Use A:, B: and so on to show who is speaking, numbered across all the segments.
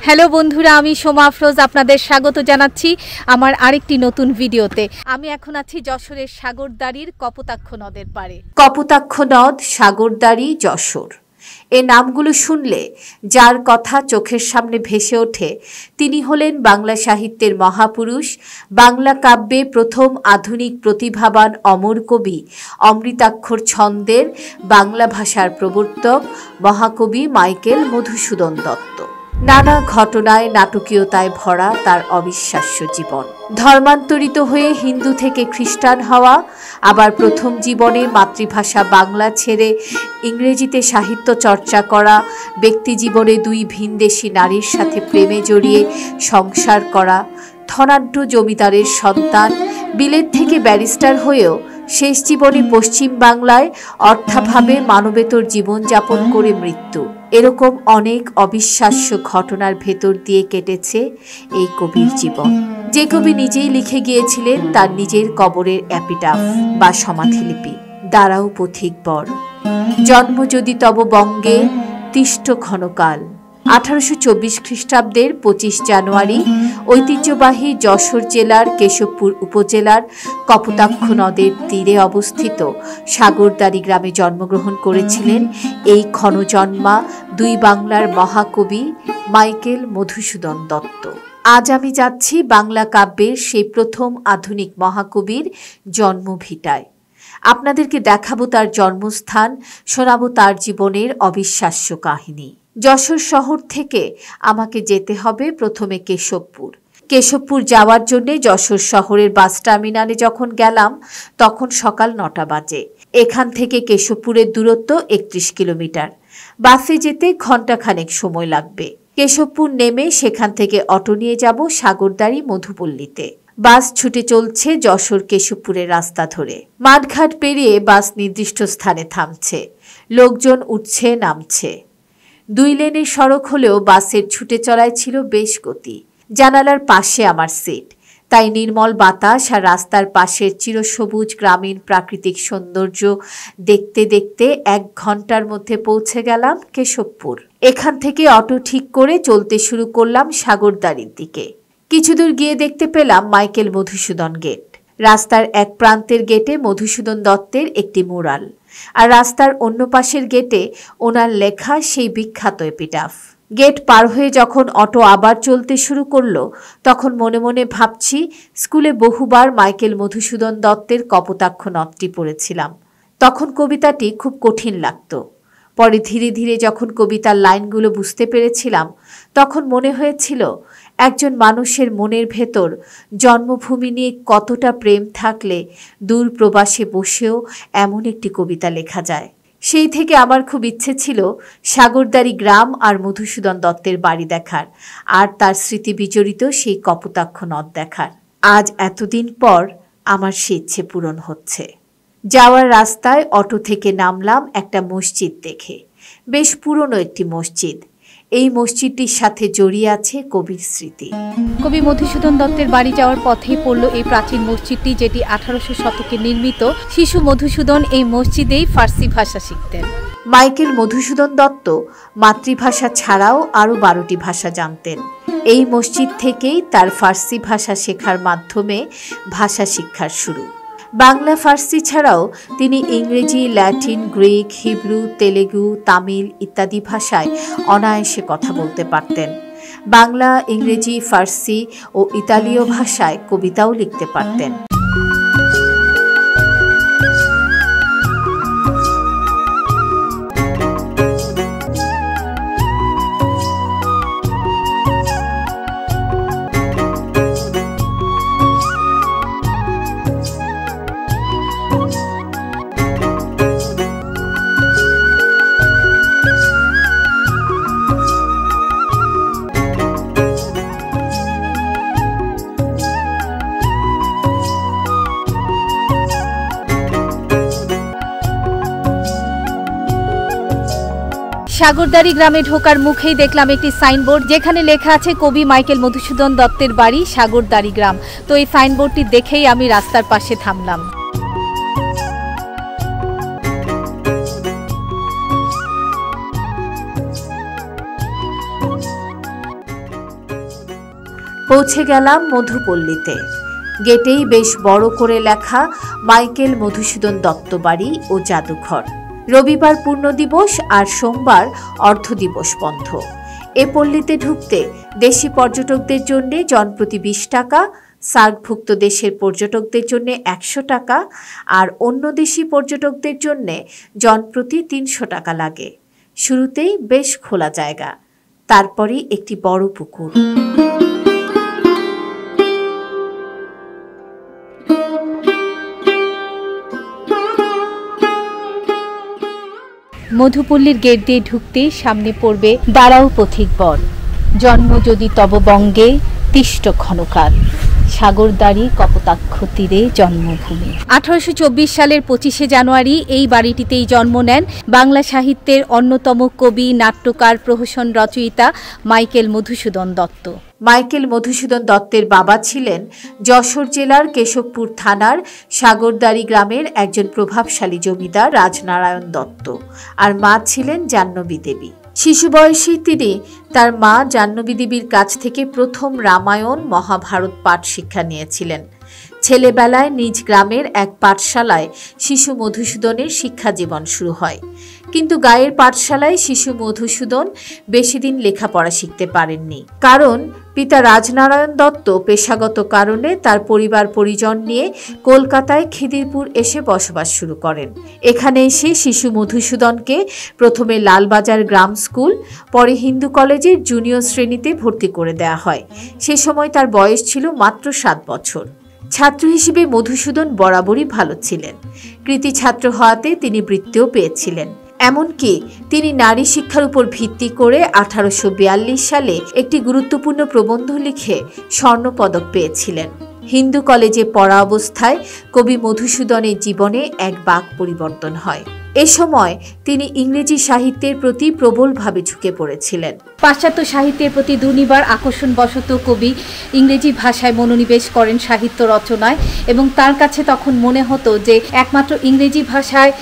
A: Hello বন্ধুরা, আমি সোমা আফরোজ আপনাদের স্বাগত জানাচ্ছি আমার আরেকটি নতুন ভিডিওতে। আমি এখন আছি যশোরের সাগরদাড়ির কপোতাক্ষ নদের পাড়ে। কপোতাক্ষ নদ, সাগরদাড়ি, যশোর, এ নামগুলো শুনলে যার কথা চোখের সামনে ভেসে ওঠে তিনি হলেন বাংলা সাহিত্যের মহাপুরুষ, বাংলা কাব্যে প্রথম আধুনিক প্রতিভাবান অমর কবি, অমৃতাক্ষর ছন্দের বাংলা ভাষার প্রবর্তক মহাকবি মাইকেল মধুসূদন দত্ত। নানা ঘটনায়, নাটকীয়তায় ভরা তার অবিশ্বাস্য জীবন। ধর্মান্তরিত হয়ে হিন্দু থেকে খ্রিস্টান হওয়া, আবার প্রথম জীবনে মাতৃভাষা বাংলা ছেড়ে ইংরেজিতে সাহিত্য চর্চা করা, ব্যক্তি জীবনে দুই ভিনদেশী নারীর সাথে প্রেমে জড়িয়ে সংসার করা, ধনাঢ্য জমিদারের সন্তান, বিলেত থেকে ব্যারিস্টার হয়েও শেষ জীবনে পশ্চিম বাংলায় অর্থাভাবে মানবেতর জীবনযাপন করে মৃত্যু, এরকম অনেক অবিশ্বাস্য ঘটনার ভেতর দিয়ে কেটেছে এই কবির জীবন। যে কবি নিজেই লিখে গিয়েছিলেন তার নিজের কবরের এপিটাফ বা সমাধিলিপি, দাঁড়াও পথিক বর, জন্ম যদি তব বঙ্গে তিষ্ঠ ক্ষণকাল। 1824 খ্রিস্টাব্দের 25 জানুয়ারি ঐতিহ্যবাহী যশোর জেলার কেশবপুর উপজেলার কপোতাক্ষ নদের তীরে অবস্থিত সাগরদাড়ি গ্রামে জন্মগ্রহণ করেছিলেন এই ক্ষণজন্মা দুই বাংলার মহাকবি মাইকেল মধুসূদন দত্ত। আজ আমি যাচ্ছি বাংলা কাব্যের সেই প্রথম আধুনিক মহাকবির জন্মভিটায়। আপনাদেরকে দেখাবো তার জন্মস্থান, শোনাবো তার জীবনের অবিশ্বাস্য কাহিনী। যশোর শহর থেকে আমাকে যেতে হবে প্রথমে কেশবপুর। কেশবপুর যাওয়ার জন্য যশোর শহরের বাস টার্মিনালে যখন গেলাম তখন সকাল 9টা বাজে। এখান থেকে কেশবপুরের দূরত্ব 31 কিলোমিটার। বাসে যেতে ঘণ্টাখানেক সময় লাগবে। কেশবপুর নেমে সেখান থেকে অটো নিয়ে যাব সাগরদাড়ি মধুপল্লীতে। বাস ছুটে চলছে যশোর কেশবপুরের রাস্তা ধরে। মাঠঘাট পেরিয়ে বাস নির্দিষ্ট স্থানে থামছে, লোকজন উঠছে নামছে। 2 লেনের সড়ক হলেও বাসের ছুটে চলায় ছিল বেশ গতি। জানালার পাশে আমার সিট, তাই নির্মল বাতাস আর রাস্তার পাশের চিরসবুজ গ্রামীণ প্রাকৃতিক সৌন্দর্য দেখতে দেখতে 1 ঘন্টার মধ্যে পৌঁছে গেলাম কেশবপুর। এখান থেকে অটো ঠিক করে চলতে শুরু করলাম সাগরদাড়ির দিকে। কিছু দূর গিয়ে দেখতে পেলাম মাইকেল মধুসূদন গেট। রাস্তার এক প্রান্তের গেটে মধুসূদন দত্তের একটি মুরাল, আর রাস্তার অন্য পাশের গেটে ওনার লেখা সেই বিখ্যাত এপিটাফ। গেট পার হয়ে যখন অটো আবার চলতে শুরু করলো তখন মনে মনে ভাবছি স্কুলে বহুবার মাইকেল মধুসূদন দত্তের কপোতাক্ষ নদটি পড়েছিলাম। তখন কবিতাটি খুব কঠিন লাগতো। পরে ধীরে ধীরে যখন কবিতার লাইনগুলো বুঝতে পেরেছিলাম তখন মনে হয়েছিল একজন মানুষের মনের ভেতর জন্মভূমি নিয়ে কতটা প্রেম থাকলে দূর প্রবাসে বসেও এমন একটি কবিতা লেখা যায়। সেই থেকে আমার খুব ইচ্ছে ছিল সাগরদাড়ি গ্রাম আর মধুসূদন দত্তের বাড়ি দেখার, আর তার স্মৃতি বিজড়িত সেই কপোতাক্ষ নদ দেখার। আজ এতদিন পর আমার সেই ইচ্ছে পূরণ হচ্ছে। যাওয়ার রাস্তায় অটো থেকে নামলাম একটা মসজিদ দেখে। বেশ পুরনো একটি মসজিদ। এই মসজিদটির সাথে জড়িয়ে আছে কবির স্মৃতি। কবি মধুসূদন দত্তের বাড়ি যাওয়ার পথেই পড়ল এই প্রাচীন মসজিদটি, যেটি 1800 শতকে নির্মিত। শিশু মধুসূদন এই মসজিদেই ফার্সি ভাষা শিখতেন। মাইকেল মধুসূদন দত্ত মাতৃভাষা ছাড়াও আরও 12টি ভাষা জানতেন। এই মসজিদ থেকেই তার ফার্সি ভাষা শেখার মাধ্যমে ভাষা শিক্ষার শুরু। বাংলা ফার্সি ছাড়াও তিনি ইংরেজি, Latin, Greek, Hebrew, Telugu, Tamil ইত্যাদি ভাষায় অনায়াসে কথা বলতে পারতেন। বাংলা, ইংরেজি, ফার্সি ও ইতালীয় ভাষায় কবিতাও লিখতে পারতেন। সাগরদাড়ি গ্রামে ঢোকার মুখেই দেখলাম একটি সাইনবোর্ড, যেখানে লেখা আছে কবি মাইকেল মধুসূদন দত্তের বাড়ি সাগরদাড়ি গ্রাম। তো এই সাইনবোর্ডটি দেখেই আমি রাস্তার পাশে থামলাম। পৌঁছে গেলাম মধুপল্লীতে। গেটেই বেশ বড় করে লেখা মাইকেল মধুসূদন দত্ত বাড়ি ও জাদুঘর। রবিবার পূর্ণ দিবস আর সোমবার অর্ধ দিবস বন্ধ। এ পল্লীতে ঢুকতে দেশি পর্যটকদের জন্য জনপ্রতি 20 টাকা, সার্কভুক্ত দেশের পর্যটকদের জন্য 100 টাকা আর অন্য দেশি পর্যটকদের জন্য জনপ্রতি 300 টাকা লাগে। শুরুতেই বেশ খোলা জায়গা, তারপরে একটি বড় পুকুর। মধুপল্লীর গেট দিয়ে ঢুকতে সামনে পড়বে দাঁড়াও পথিক বর, জন্ম যদি তব বঙ্গে তিষ্ট ক্ষণকাল, সাগরদাড়ি কপোতাক্ষ তীরে জন্মভূমি। 1824 সালের 25শে জানুয়ারি এই বাড়িটিতেই জন্ম নেন বাংলা সাহিত্যের অন্যতম কবি, নাট্যকার, প্রহসন রচয়িতা মাইকেল মধুসূদন দত্ত। মাইকেল মধুসূদন দত্তের বাবা ছিলেন যশোর জেলার কেশবপুর থানার সাগরদাড়ি গ্রামের একজন প্রভাবশালী জমিদার রাজনারায়ণ দত্ত, আর মা ছিলেন জাহ্নবী দেবী। শিশু বয়সেই তিনি তার মা জাহ্নবী দেবীর কাছ থেকে প্রথম রামায়ণ, মহাভারত পাঠ শিক্ষা নিয়েছিলেন। ছেলেবেলায় নিজ গ্রামের এক পাঠশালায় শিশু মধুসূদনের শিক্ষা জীবন শুরু হয়, কিন্তু গায়ের পাঠশালায় শিশু মধুসূদন বেশি দিন লেখাপড়া শিখতে পারেননি, কারণ পিতা রাজনারায়ণ দত্ত পেশাগত কারণে তার পরিবার পরিজন নিয়ে কলকাতায় খিদিরপুর এসে বসবাস শুরু করেন। এখানে এসে শিশু মধুসূদনকে প্রথমে লালবাজার গ্রাম স্কুল, পরে হিন্দু কলেজের জুনিয়র শ্রেণীতে ভর্তি করে দেওয়া হয়। সে সময় তার বয়স ছিল মাত্র 7 বছর। ছাত্র হিসেবে মধুসূদন বরাবরই ভালো ছিলেন। কৃতী ছাত্র হওয়াতে তিনি বৃত্তিও পেয়েছিলেন। এমনকি তিনি নারী শিক্ষার উপর ভিত্তি করে 1842 সালে একটি গুরুত্বপূর্ণ প্রবন্ধ লিখে স্বর্ণপদক পেয়েছিলেন। হিন্দু কলেজে পড়া অবস্থায় কবি মধুসূদনের জীবনে এক বাক পরিবর্তন হয়। এ সময় তিনি ইংরেজি সাহিত্যের প্রতি প্রবলভাবে ঝুঁকে পড়েছিলেন। পাশ্চাত্য সাহিত্যের প্রতি দুর্নিবার আকর্ষণবশত কবি ইংরেজি ভাষায় মনোনিবেশ করেন সাহিত্য রচনায়, এবং তার কাছে তখন মনে হতো যে একমাত্র ইংরেজি ভাষায়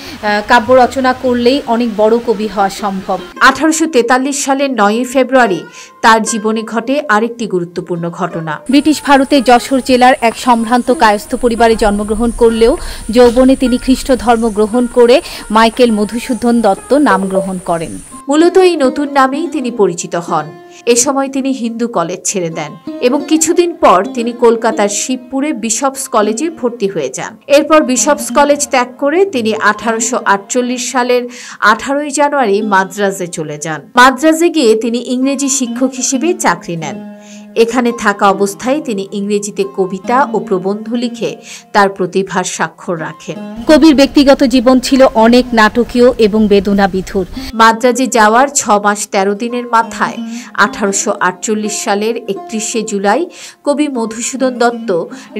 A: কাব্য রচনা করলেই অনেক বড় কবি হওয়া সম্ভব। 1843 সালের 9 ফেব্রুয়ারি তার জীবনে ঘটে আরেকটি গুরুত্বপূর্ণ ঘটনা। ব্রিটিশ ভারতে যশোর জেলার এক সম্ভ্রান্ত কায়স্থ পরিবারে জন্মগ্রহণ করলেও যৌবনে তিনি খ্রিস্ট ধর্ম গ্রহণ করে মাইকেল মধুসূদন দত্ত নাম গ্রহণ করেন। মূলত এই নতুন নামেই তিনি পরিচিত হন। এ সময় তিনি হিন্দু কলেজ ছেড়ে দেন এবং কিছুদিন পর তিনি কলকাতার শিবপুরে বিশপস কলেজে ভর্তি হয়ে যান। এরপর বিশপস কলেজ ত্যাগ করে তিনি 1848 সালের 18 জানুয়ারি মাদ্রাজে চলে যান। মাদ্রাজে গিয়ে তিনি ইংরেজি শিক্ষক হিসেবে চাকরি নেন। এখানে থাকা অবস্থায় তিনি ইংরেজিতে কবিতা ও প্রবন্ধ লিখে তার প্রতিভার স্বাক্ষর রাখেন। কবির ব্যক্তিগত জীবন ছিল অনেক নাটকীয় এবং বেদনাবিধুর। মাদ্রাজে যাওয়ার 6 মাস 13 দিনের মাথায় 1848 সালের 31শে জুলাই কবি মধুসূদন দত্ত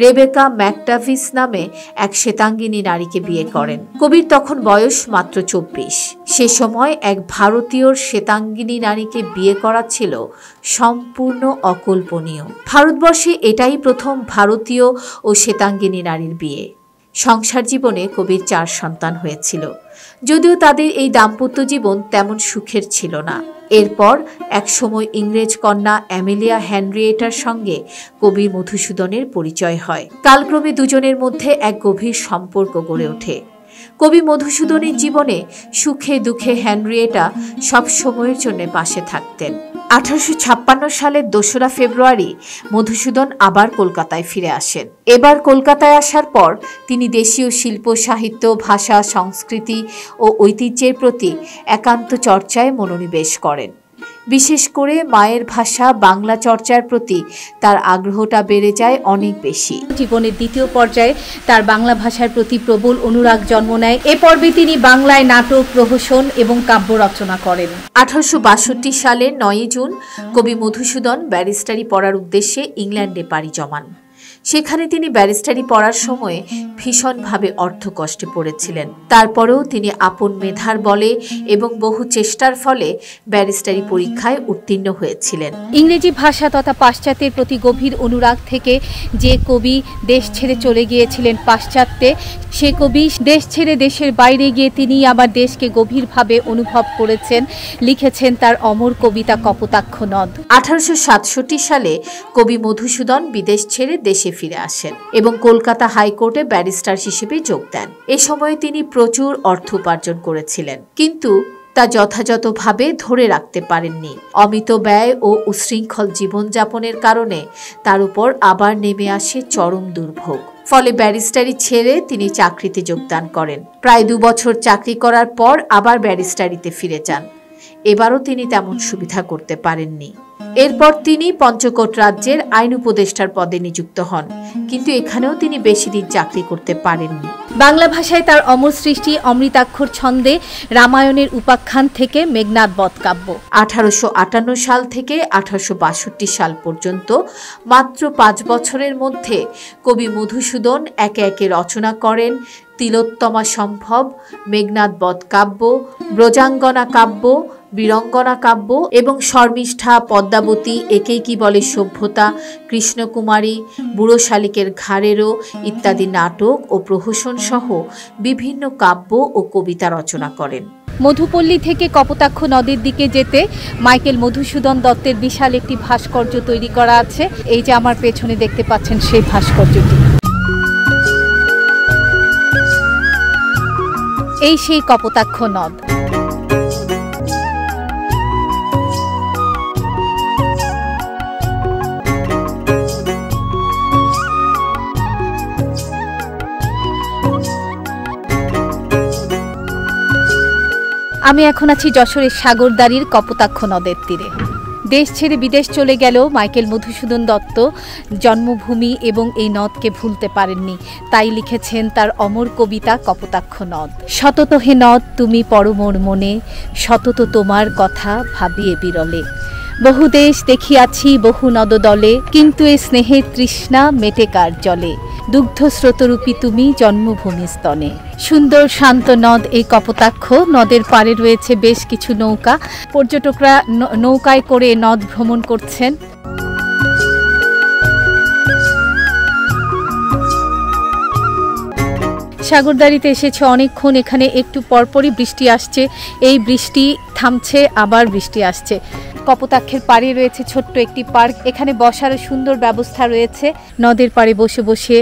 A: রেবেকা ম্যাকটাভিস নামে এক শ্বেতাঙ্গিনী নারীকে বিয়ে করেন। কবির তখন বয়স মাত্র 24। সে সময় এক ভারতীয় শ্বেতাঙ্গিনী নারীকে বিয়ে করা ছিল সম্পূর্ণ অকল্পনীয়। ভারতবর্ষে এটাই প্রথম ভারতীয় ও শ্বেতাঙ্গিনী নারীর বিয়ে। সংসার জীবনে কবির 4 সন্তান হয়েছিল, যদিও তাদের এই দাম্পত্য জীবন তেমন সুখের ছিল না। এরপর এক সময় ইংরেজ কন্যা অ্যামেলিয়া হেনরিয়েটার সঙ্গে কবি মধুসূদনের পরিচয় হয়। কালক্রমে দুজনের মধ্যে এক গভীর সম্পর্ক গড়ে ওঠে। কবি মধুসূদনের জীবনে সুখে দুঃখে হেনরিয়েটা সব সময়ের জন্য পাশে থাকতেন। 1856 সালের 2রা ফেব্রুয়ারি মধুসূদন আবার কলকাতায় ফিরে আসেন। এবার কলকাতায় আসার পর তিনি দেশীয় শিল্প, সাহিত্য, ভাষা, সংস্কৃতি ও ঐতিহ্যের প্রতি একান্ত চর্চায় মনোনিবেশ করেন। বিশেষ করে মায়ের ভাষা বাংলা চর্চার প্রতি তার আগ্রহটা বেড়ে যায় অনেক বেশি। জীবনের দ্বিতীয় পর্যায়ে তার বাংলা ভাষার প্রতি প্রবল অনুরাগ জন্ম নেয়। এ পর্বে তিনি বাংলায় নাটক, প্রহসন এবং কাব্য রচনা করেন। 1862 সালের 9 জুন কবি মধুসূদন ব্যারিস্টারি পড়ার উদ্দেশ্যে ইংল্যান্ডে পাড়ি জমান। সেখানে তিনি ব্যারিস্টারি পড়ার সময় ভীষণভাবে অর্থকষ্টে পড়েছিলেন। তারপরেও তিনি আপন মেধার বলে এবং বহু চেষ্টার ফলে ব্যারিস্টারি পরীক্ষায় উত্তীর্ণ হয়েছিলেন। ইংরেজি ভাষা তথা পাশ্চাত্যের প্রতি গভীর অনুরাগ থেকে যে কবি দেশ ছেড়ে চলে গিয়েছিলেন পাশ্চাত্যে, সে কবি দেশ ছেড়ে দেশের বাইরে গিয়ে তিনি আবার দেশকে গভীরভাবে অনুভব করেছেন, লিখেছেন তার অমর কবিতা কপোতাক্ষ নদ। 1867 সালে কবি মধুসূদন বিদেশ ছেড়ে দেশে ফিরে আসেন এবং কলকাতা হাইকোর্টে ব্যারিস্টার হিসেবে যোগ দেন। এ সময় তিনি প্রচুর অর্থ উপার্জন করেছিলেন, কিন্তু তা যথাযথভাবে ধরে রাখতে পারেননি। অমিত ব্যয় ও উশৃঙ্খল জীবনযাপনের কারণে তার উপর আবার নেমে আসে চরম দুর্ভোগ। ফলে ব্যারিস্টারি ছেড়ে তিনি চাকরিতে যোগদান করেন। প্রায় 2 বছর চাকরি করার পর আবার ব্যারিস্টারিতে ফিরে যান। এবারও তিনি তেমন সুবিধা করতে পারেননি। এরপর তিনি পঞ্চকোট রাজ্যের আইন উপদেষ্টার পদে নিযুক্ত হন, কিন্তু এখানেও তিনি বেশি দিন চাকরি করতে পারেননি। বাংলা ভাষায় তার অমর সৃষ্টি অমৃতাক্ষর ছন্দে রামায়ণের উপাখ্যান থেকে মেঘনাদ বধ কাব্য। 1858 সাল থেকে 1862 সাল পর্যন্ত মাত্র 5 বছরের মধ্যে কবি মধুসূদন একে একে রচনা করেন তিলোত্তমা সম্ভব, মেঘনাদ বধ কাব্য, ব্রজাঙ্গনা কাব্য, বীরঙ্গনা কাব্য এবং শর্মিষ্ঠা, পদ্মাবতী, একেই কি বলে সভ্যতা, কৃষ্ণকুমারী, বুড়ো শালিকের ঘাড়েরও ইত্যাদি নাটক ও প্রহসন সহ বিভিন্ন কাব্য ও কবিতা রচনা করেন। মধুপল্লী থেকে কপোতাক্ষ নদের দিকে যেতে মাইকেল মধুসূদন দত্তের বিশাল একটি ভাস্কর্য তৈরি করা আছে। এই যে আমার পেছনে দেখতে পাচ্ছেন সেই ভাস্কর্যটি, এই সেই কপোতাক্ষ নদ। আমি এখন আছি যশোরের সাগরদাড়ির কপোতাক্ষ নদের তীরে। দেশ ছেড়ে বিদেশ চলে গেলেও মাইকেল মধুসূদন দত্ত জন্মভূমি এবং এই নদকে ভুলতে পারেননি। তাই লিখেছেন তার অমর কবিতা কপোতাক্ষ নদ। সতত হে নদ তুমি পরমোর মনে, সতত তোমার কথা ভাবিয়ে বিরলে। বহু দেশ দেখিয়াছি বহু নদদলে, কিন্তু এ স্নেহের তৃষ্ণা মেটে কার জলে। দুগ্ধ স্রোতরূপী তুমি জন্মভূমি স্তনে। সুন্দর শান্ত নদ এই কপোতাক্ষ। নদের পাড়ে রয়েছে বেশ কিছু নৌকা। পর্যটকরা নৌকায় করে নদ ভ্রমণ করছেন। সাগরদাড়িতে এসেছে অনেকক্ষণ। এখানে একটু পরপরই বৃষ্টি আসছে, এই বৃষ্টি থামছে, আবার বৃষ্টি আসছে। কপোতাক্ষের পাড়ে রয়েছে ছোট্ট একটি পার্ক। এখানে বসারও সুন্দর ব্যবস্থা রয়েছে। নদের পাড়ে বসে বসে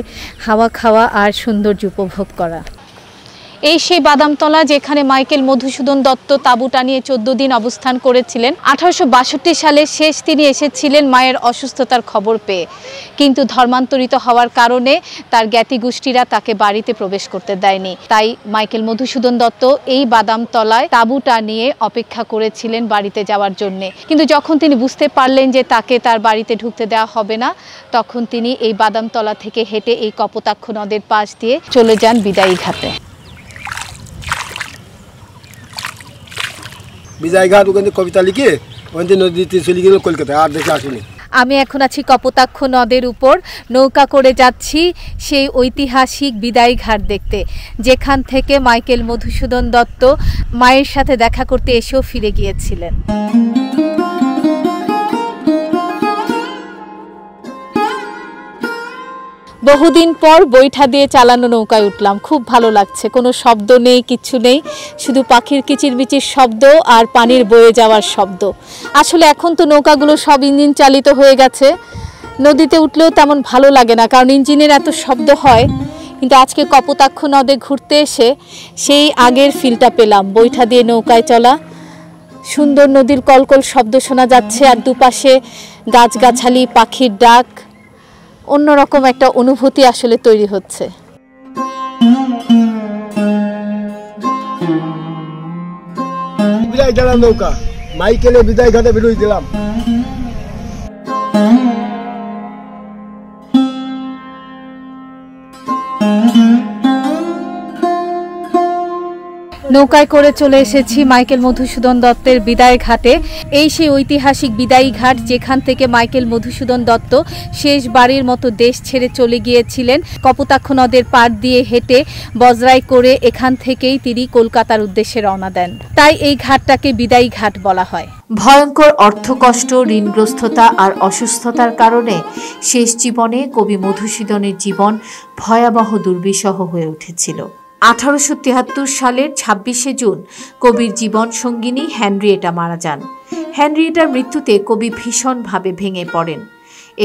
A: হাওয়া খাওয়া আর সৌন্দর্য উপভোগ করা। এই সেই বাদামতলা যেখানে মাইকেল মধুসূদন দত্ত তাঁবু টানিয়ে 14 দিন অবস্থান করেছিলেন। 1862 সালে শেষ তিনি এসেছিলেন মায়ের অসুস্থতার খবর পেয়ে, কিন্তু ধর্মান্তরিত হওয়ার কারণে তার জ্ঞাতি গোষ্ঠীরা তাকে বাড়িতে প্রবেশ করতে দেয়নি। তাই মাইকেল মধুসূদন দত্ত এই বাদামতলায় তাঁবু টানিয়ে অপেক্ষা করেছিলেন বাড়িতে যাওয়ার জন্যে। কিন্তু যখন তিনি বুঝতে পারলেন যে তাকে তার বাড়িতে ঢুকতে দেওয়া হবে না, তখন তিনি এই বাদামতলা থেকে হেঁটে এই কপোতাক্ষ নদের পাশ দিয়ে চলে যান বিদায়ী ঘাটে।
B: বিজয় ঘাট ওখানে কবিতা লিখে ওখানে নদীতে চলে গেল কলকাতায়, আর দেখে আসিনি।
A: আমি এখন আছি কপোতাক্ষ নদের উপর, নৌকা করে যাচ্ছি সেই ঐতিহাসিক বিদায়ী ঘাট দেখতে, যেখান থেকে মাইকেল মধুসূদন দত্ত মায়ের সাথে দেখা করতে এসেও ফিরে গিয়েছিলেন। বহুদিন পর বৈঠা দিয়ে চালানো নৌকায় উঠলাম, খুব ভালো লাগছে। কোনো শব্দ নেই, কিচ্ছু নেই, শুধু পাখির কিচিরমিচির শব্দ আর পানির বয়ে যাওয়ার শব্দ। আসলে এখন তো নৌকাগুলো সব ইঞ্জিন চালিত হয়ে গেছে, নদীতে উঠলেও তেমন ভালো লাগে না, কারণ ইঞ্জিনের এত শব্দ হয়। কিন্তু আজকে কপোতাক্ষ নদে ঘুরতে এসে সেই আগের ফিলটা পেলাম। বৈঠা দিয়ে নৌকায় চলা, সুন্দর নদীর কলকল শব্দ শোনা যাচ্ছে, আর দুপাশে গাছগাছালি, পাখির ডাক, অন্যরকম একটা অনুভূতি আসলে তৈরি হচ্ছে।
B: বিদায় দিলাম নৌকা, মাইকেলে বিদায় ঘাটে বেরোই দিলাম।
A: নৌকায় করে চলে এসেছি মাইকেল মধুসূদন দত্তের বিদায় ঘাটে। এই সেই ঐতিহাসিক বিদায়ী ঘাট যেখান থেকে মাইকেল মধুসূদন দত্ত শেষবারের মতো দেশ ছেড়ে চলে গিয়েছিলেন। কপোতাক্ষ নদের পাড় দিয়ে হেঁটে বজরায় করে এখান থেকেই তিনি কলকাতার উদ্দেশ্যে রওনা দেন। তাই এই ঘাটটাকে বিদায়ী ঘাট বলা হয়। ভয়ঙ্কর অর্থকষ্ট, ঋণগ্রস্ততা আর অসুস্থতার কারণে শেষ জীবনে কবি মধুসূদনের জীবন ভয়াবহ দুর্বিষহ হয়ে উঠেছিল। 1873 সালের 26শে জুন কবির জীবন সঙ্গিনী হেনরিয়েটা মারা যান। হেনরিয়েটার মৃত্যুতে কবি ভীষণভাবে ভেঙে পড়েন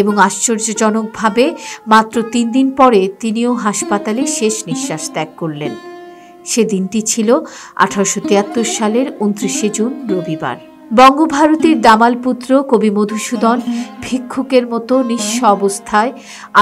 A: এবং আশ্চর্যজনকভাবে মাত্র 3 দিন পরে তিনিও হাসপাতালে শেষ নিঃশ্বাস ত্যাগ করলেন। সে দিনটি ছিল 1873 সালের 29শে জুন, রবিবার। বঙ্গভারতীর দামালপুত্র কবি মধুসূদন ভিক্ষুকের মতো নিঃস্ব অবস্থায়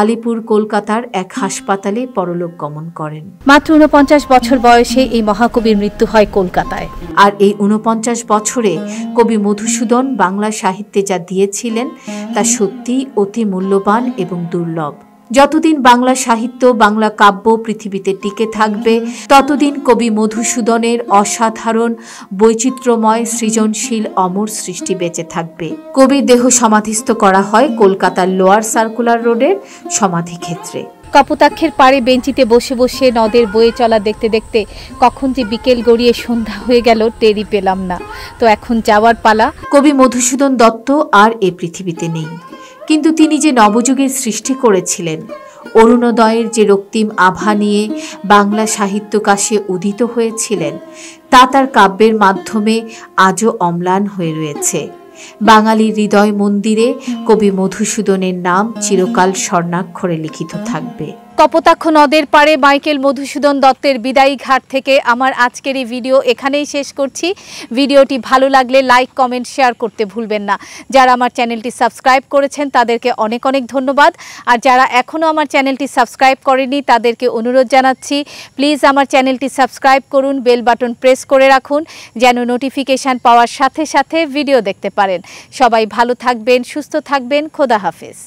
A: আলিপুর, কলকাতার এক হাসপাতালে পরলোক গমন করেন। মাত্র 49 বছর বয়সে এই মহাকবির মৃত্যু হয় কলকাতায়। আর এই 49 বছরে কবি মধুসূদন বাংলা সাহিত্যে যা দিয়েছিলেন তা সত্যি অতি মূল্যবান এবং দুর্লভ। যতদিন বাংলা সাহিত্য, বাংলা কাব্য পৃথিবীতে টিকে থাকবে, ততদিন কবি মধুসূদনের অসাধারণ, বৈচিত্র্যময়, সৃজনশীল অমর সৃষ্টি বেঁচে থাকবে। কবির দেহ সমাধিস্থ করা হয় কলকাতার লোয়ার সার্কুলার রোডের সমাধিক্ষেত্রে। কপোতাক্ষের পাড়ে বেঞ্চিতে বসে বসে নদের বয়ে চলা দেখতে দেখতে কখন যে বিকেল গড়িয়ে সন্ধ্যা হয়ে গেল টেরই পেলাম না। তো এখন যাওয়ার পালা। কবি মধুসূদন দত্ত আর এ পৃথিবীতে নেই, কিন্তু তিনি যে নবযুগের সৃষ্টি করেছিলেন, অরুণোদয়ের যে রক্তিম আভা নিয়ে বাংলা সাহিত্যকাশে উদিত হয়েছিলেন, তা তার কাব্যের মাধ্যমে আজও অম্লান হয়ে রয়েছে। বাঙালির হৃদয় মন্দিরে কবি মধুসূদনের নাম চিরকাল স্বর্ণাক্ষরে লিখিত থাকবে। কপোতাক্ষ নদের পাড়ে মাইকেল মধুসূদন দত্তের বিদায়ী ঘাট থেকে আমার আজকের এই ভিডিও এখানেই শেষ করছি। ভিডিওটি ভালো লাগলে লাইক, কমেন্ট, শেয়ার করতে ভুলবেন না। যারা আমার চ্যানেলটি সাবস্ক্রাইব করেছেন তাদেরকে অনেক অনেক ধন্যবাদ। আর যারা এখনও আমার চ্যানেলটি সাবস্ক্রাইব করেনি তাদেরকে অনুরোধ জানাচ্ছি, প্লিজ আমার চ্যানেলটি সাবস্ক্রাইব করুন, বেল বাটন প্রেস করে রাখুন যেন নোটিফিকেশান পাওয়ার সাথে সাথে ভিডিও দেখতে পারেন। সবাই ভালো থাকবেন, সুস্থ থাকবেন। খোদা হাফেজ।